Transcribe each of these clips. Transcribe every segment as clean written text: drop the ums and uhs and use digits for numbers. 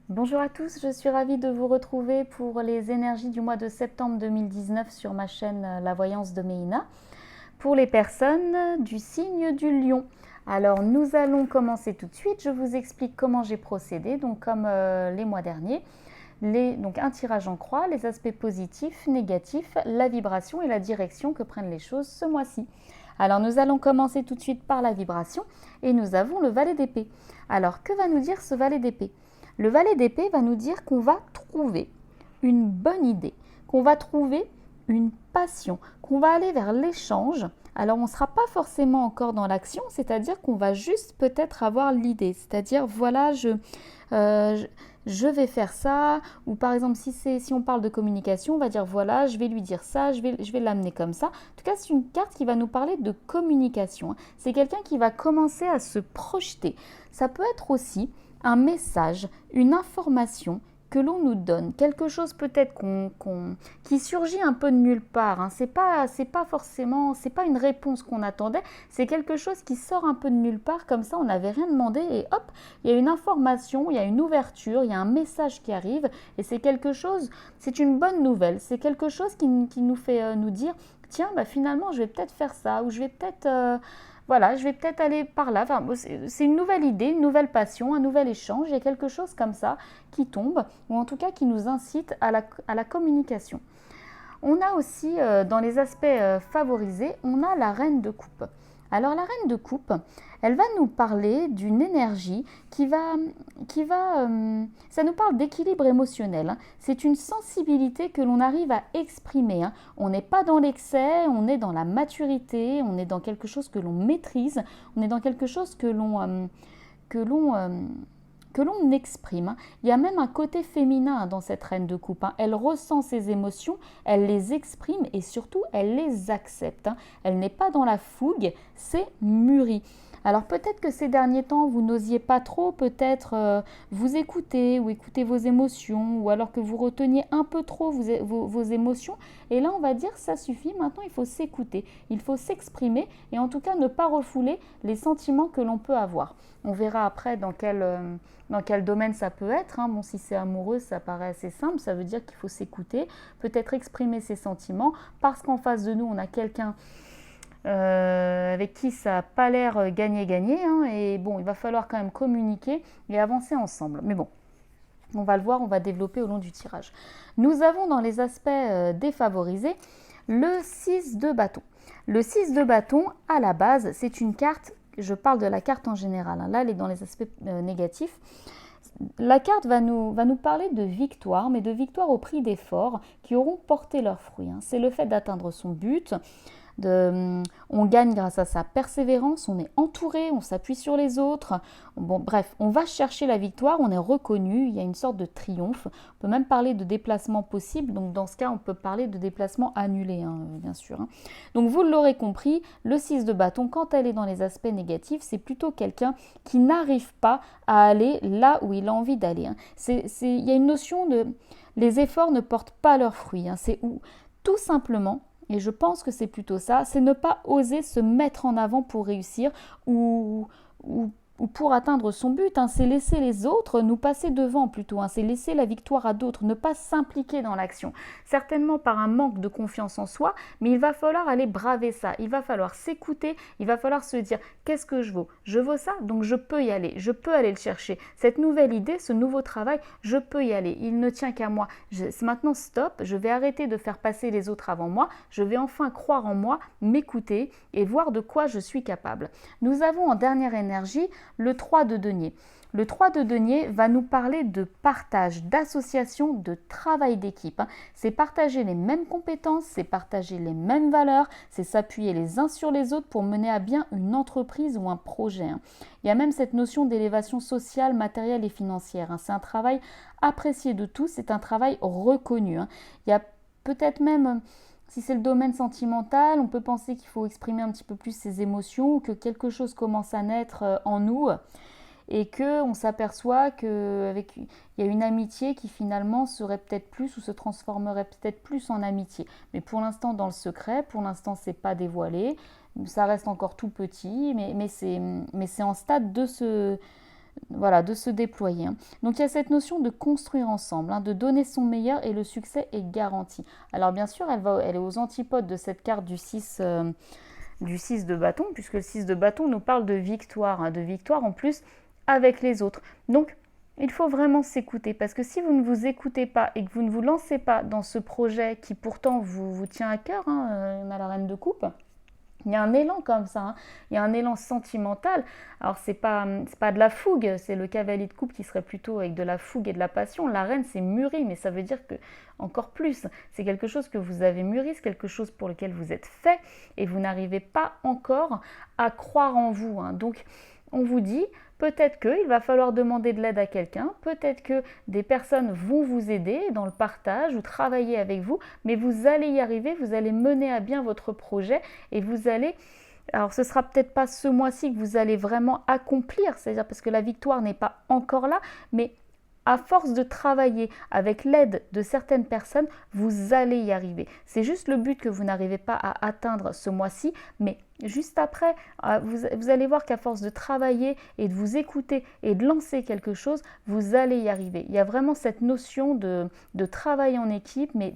Bonjour à tous, je suis ravie de vous retrouver pour les énergies du mois de septembre 2019 sur ma chaîne La Voyance de Méina pour les personnes du signe du lion. Alors nous allons commencer tout de suite, je vous explique comment j'ai procédé, donc comme les mois derniers. Donc un tirage en croix, les aspects positifs, négatifs, la vibration et la direction que prennent les choses ce mois-ci. Alors nous allons commencer tout de suite par la vibration et nous avons le valet d'épée. Alors que va nous dire ce valet d'épée? Le valet d'épée va nous dire qu'on va trouver une bonne idée, qu'on va trouver une passion, qu'on va aller vers l'échange. Alors on ne sera pas forcément encore dans l'action, c'est-à-dire qu'on va juste peut-être avoir l'idée, c'est-à-dire voilà, je vais faire ça, ou par exemple si on parle de communication, on va dire voilà, je vais lui dire ça, je vais l'amener comme ça. En tout cas, c'est une carte qui va nous parler de communication. C'est quelqu'un qui va commencer à se projeter. Ça peut être aussi un message, une information que l'on nous donne, quelque chose peut-être qui surgit un peu de nulle part. Hein. C'est pas forcément, c'est pas une réponse qu'on attendait, c'est quelque chose qui sort un peu de nulle part, comme ça on n'avait rien demandé et hop, il y a une information, il y a une ouverture, il y a un message qui arrive et c'est quelque chose, c'est une bonne nouvelle, c'est quelque chose qui nous fait nous dire, tiens, bah finalement je vais peut-être faire ça ou je vais peut-être... voilà, je vais peut-être aller par là. Enfin, c'est une nouvelle idée, une nouvelle passion, un nouvel échange. Il y a quelque chose comme ça qui tombe, ou en tout cas qui nous incite à la communication. On a aussi, dans les aspects favorisés, on a la reine de coupe. Alors la reine de coupe, elle va nous parler d'une énergie ça nous parle d'équilibre émotionnel. Hein. C'est une sensibilité que l'on arrive à exprimer. Hein. On n'est pas dans l'excès, on est dans la maturité, on est dans quelque chose que l'on maîtrise, on est dans quelque chose que l'on que l'on exprime. Il y a même un côté féminin dans cette reine de coupe. Elle ressent ses émotions, elle les exprime et surtout elle les accepte. Elle n'est pas dans la fougue, c'est mûri. Alors peut-être que ces derniers temps, vous n'osiez pas trop peut-être vous écouter ou écouter vos émotions ou alors que vous reteniez un peu trop vos émotions. Et là, on va dire, ça suffit, maintenant il faut s'écouter, il faut s'exprimer et en tout cas ne pas refouler les sentiments que l'on peut avoir. On verra après dans quel domaine ça peut être. Hein. Bon, si c'est amoureux, ça paraît assez simple, ça veut dire qu'il faut s'écouter, peut-être exprimer ses sentiments parce qu'en face de nous, on a quelqu'un avec qui ça n'a pas l'air gagné-gagné. Hein, et bon, il va falloir quand même communiquer et avancer ensemble. Mais bon, on va le voir, on va développer au long du tirage. Nous avons dans les aspects défavorisés le 6 de bâton. Le 6 de bâton, à la base, c'est une carte, je parle de la carte en général, hein, là elle est dans les aspects négatifs. La carte va nous parler de victoire, mais de victoire au prix d'efforts qui auront porté leurs fruits. Hein. C'est le fait d'atteindre son but, on gagne grâce à sa persévérance, on est entouré, on s'appuie sur les autres. Bon, bref, on va chercher la victoire, on est reconnu, il y a une sorte de triomphe. On peut même parler de déplacement possible, donc dans ce cas, on peut parler de déplacement annulé, hein, bien sûr. Hein. Donc vous l'aurez compris, le 6 de bâton, quand elle est dans les aspects négatifs, c'est plutôt quelqu'un qui n'arrive pas à aller là où il a envie d'aller. Hein. Il y a une notion de... Les efforts ne portent pas leurs fruits. Hein. C'est où, tout simplement, et je pense que c'est plutôt ça, c'est ne pas oser se mettre en avant pour réussir ou pour atteindre son but. Hein. C'est laisser les autres nous passer devant plutôt. Hein. C'est laisser la victoire à d'autres, ne pas s'impliquer dans l'action. Certainement par un manque de confiance en soi, mais il va falloir aller braver ça. Il va falloir s'écouter, il va falloir se dire qu'est-ce que je vaux? Je vaux ça, donc je peux y aller, je peux aller le chercher. Cette nouvelle idée, ce nouveau travail, je peux y aller. Il ne tient qu'à moi. Maintenant, stop, je vais arrêter de faire passer les autres avant moi. Je vais enfin croire en moi, m'écouter et voir de quoi je suis capable. Nous avons en dernière énergie le 3 de denier. Le 3 de denier va nous parler de partage, d'association, de travail d'équipe. C'est partager les mêmes compétences, c'est partager les mêmes valeurs, c'est s'appuyer les uns sur les autres pour mener à bien une entreprise ou un projet. Il y a même cette notion d'élévation sociale, matérielle et financière. C'est un travail apprécié de tous, c'est un travail reconnu. Il y a peut-être même... Si c'est le domaine sentimental, on peut penser qu'il faut exprimer un petit peu plus ses émotions, que quelque chose commence à naître en nous et qu'on s'aperçoit qu'il y a une amitié qui finalement serait peut-être plus ou se transformerait peut-être plus en amitié. Mais pour l'instant dans le secret, pour l'instant c'est pas dévoilé, ça reste encore tout petit, mais c'est en stade voilà, de se déployer. Donc il y a cette notion de construire ensemble, de donner son meilleur et le succès est garanti. Alors bien sûr, elle est aux antipodes de cette carte du 6 de bâton, puisque le 6 de bâton nous parle de victoire en plus avec les autres. Donc il faut vraiment s'écouter, parce que si vous ne vous écoutez pas et que vous ne vous lancez pas dans ce projet qui pourtant vous tient à cœur, on a la reine de coupe, il y a un élan comme ça, il y a un élan sentimental. Alors c'est pas de la fougue, c'est le cavalier de coupe qui serait plutôt avec de la fougue et de la passion. La reine c'est mûri, mais ça veut dire que encore plus, c'est quelque chose que vous avez mûri, c'est quelque chose pour lequel vous êtes fait et vous n'arrivez pas encore à croire en vous. Donc on vous dit, peut-être qu'il va falloir demander de l'aide à quelqu'un, peut-être que des personnes vont vous aider dans le partage ou travailler avec vous, mais vous allez y arriver, vous allez mener à bien votre projet et vous allez... Alors ce sera peut-être pas ce mois-ci que vous allez vraiment accomplir, c'est-à-dire parce que la victoire n'est pas encore là, mais à force de travailler avec l'aide de certaines personnes, vous allez y arriver. C'est juste le but que vous n'arrivez pas à atteindre ce mois-ci, mais juste après, vous allez voir qu'à force de travailler et de vous écouter et de lancer quelque chose, vous allez y arriver. Il y a vraiment cette notion de travail en équipe, mais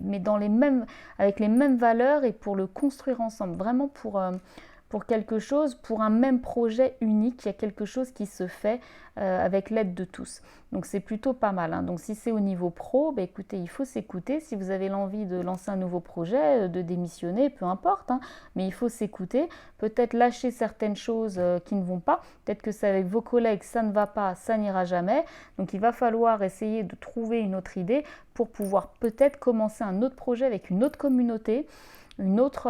avec les mêmes valeurs et pour le construire ensemble, vraiment pour quelque chose, pour un même projet unique, il y a quelque chose qui se fait avec l'aide de tous. Donc c'est plutôt pas mal. Donc si c'est au niveau pro, écoutez, il faut s'écouter. Si vous avez l'envie de lancer un nouveau projet, de démissionner, peu importe, mais il faut s'écouter. Peut-être lâcher certaines choses qui ne vont pas. Peut-être que c'est avec vos collègues, ça ne va pas, ça n'ira jamais. Donc il va falloir essayer de trouver une autre idée pour pouvoir peut-être commencer un autre projet avec une autre communauté, une autre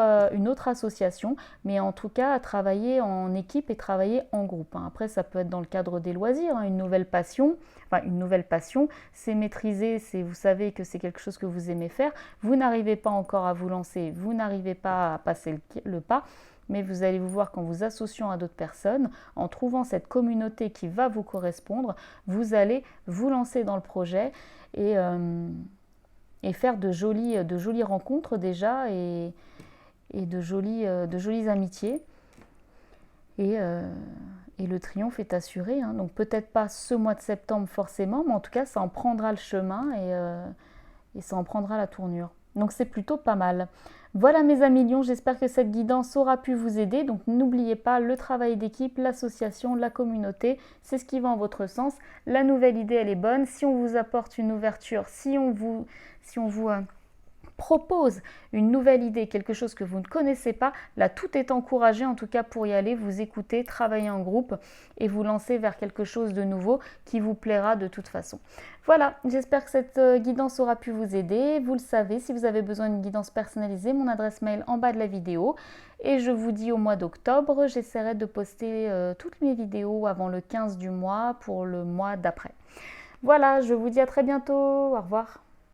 association, mais en tout cas à travailler en équipe et travailler en groupe. Après, ça peut être dans le cadre des loisirs, une nouvelle passion. Enfin, une nouvelle passion, c'est maîtriser, vous savez que c'est quelque chose que vous aimez faire, vous n'arrivez pas encore à vous lancer, vous n'arrivez pas à passer le pas, mais vous allez vous voir qu'en vous associant à d'autres personnes, en trouvant cette communauté qui va vous correspondre, vous allez vous lancer dans le projet et faire de jolies rencontres déjà et de jolies amitiés. Et le triomphe est assuré. Donc peut-être pas ce mois de septembre forcément, mais en tout cas ça en prendra le chemin et ça en prendra la tournure. Donc c'est plutôt pas mal. Voilà mes amis lions, j'espère que cette guidance aura pu vous aider. Donc n'oubliez pas le travail d'équipe, l'association, la communauté, c'est ce qui va en votre sens. La nouvelle idée, elle est bonne. Si on vous apporte une ouverture, si on vous propose une nouvelle idée, quelque chose que vous ne connaissez pas, là tout est encouragé en tout cas pour y aller, vous écouter, travailler en groupe et vous lancer vers quelque chose de nouveau qui vous plaira de toute façon. Voilà, j'espère que cette guidance aura pu vous aider. Vous le savez, si vous avez besoin d'une guidance personnalisée, mon adresse mail en bas de la vidéo. Et je vous dis au mois d'octobre, j'essaierai de poster toutes mes vidéos avant le 15 du mois pour le mois d'après. Voilà, je vous dis à très bientôt, au revoir.